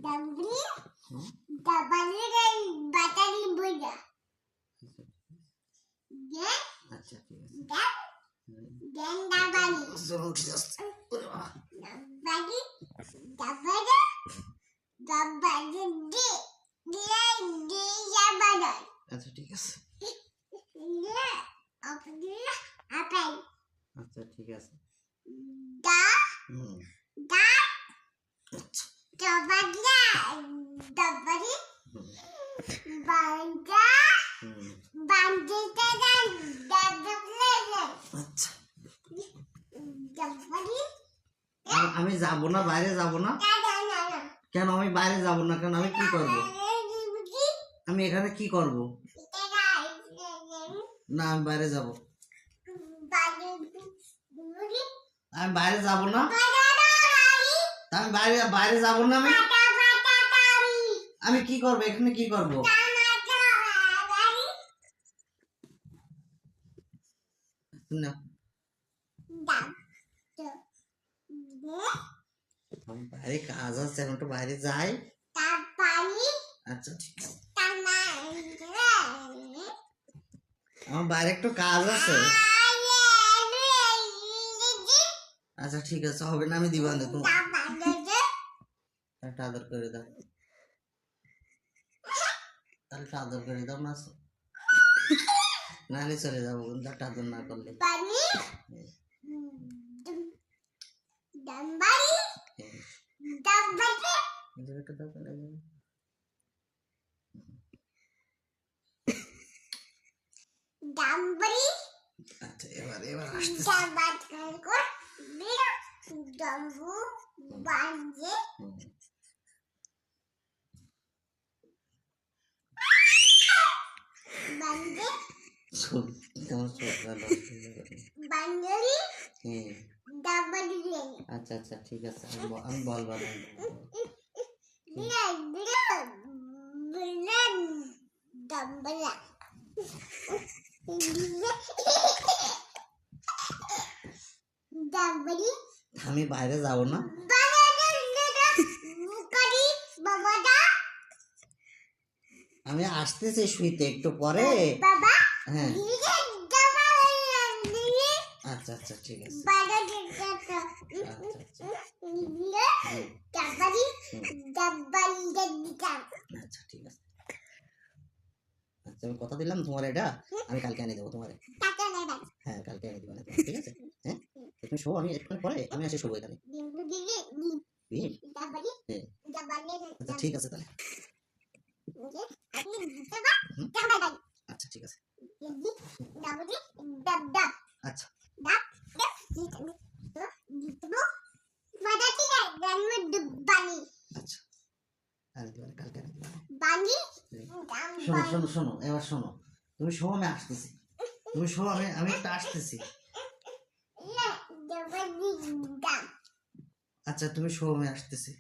ডাবলি ডাবলি buttery বুঝা গে আচ্ছা ঠিক আছে দেন ডাবলি জোর উঠে যাচ্ছে ডাবলি ডাবলি ডাবলি ডি দিয়ে যাবাদা আচ্ছা ঠিক আছে ইয়ে আপনি আপেল আচ্ছা ঠিক আছে দা দা আচ্ছা ডাবলি ডাবলি বান্দা বান্দিতে ডাবলি আচ্ছা ডাবলি আমি যাব না বাইরে যাব না কেন আমি বাইরে যাব না কেন আমি কি করব আমি এখানে কি করব না আমি বাইরে যাব আমি বাইরে যাব না আমি বাইরে বাইরে যাব না আমি কি করব এখানে কি করব না আমি বাইরে কাজ আছে এখন তো বাইরে যাই আচ্ছা ঠিক আছে আমার বাইরে একটু কাজ আছে আচ্ছা ঠিক আছে হবে না আমি দিবা না তোমার একটা আদর করে দাও তাহলে একটা আদর করে দাও না নাহলে চলে যাবো একটা আদর না করলে আচ্ছা এবার এবার আসতেছে আচ্ছা আচ্ছা ঠিক আছে আমি বলবো আমি বাইরে যাব না আমি আসতেছি শুইতে একটু পরে হ্যাঁ আচ্ছা আচ্ছা ঠিক আছে আচ্ছা ঠিক আছে আচ্ছা আমি কথা দিলাম তোমার এটা আমি কালকে এনে দেবো তোমার হ্যাঁ কালকে এনে দেবো ঠিক আছে হ্যাঁ তুমি শো আমি একটু পরে আমি আসি শোবো এখানে আচ্ছা ঠিক আছে তাহলে আচ্ছা ঠিক আছে আচ্ছা আচ্ছা কালকে শোনো শোনো শোনো এবার শোনো তুমি শো আমি আসতেছি তুমি শো আমি একটা আসতেছি আচ্ছা তুমি শো আমি আসতেছি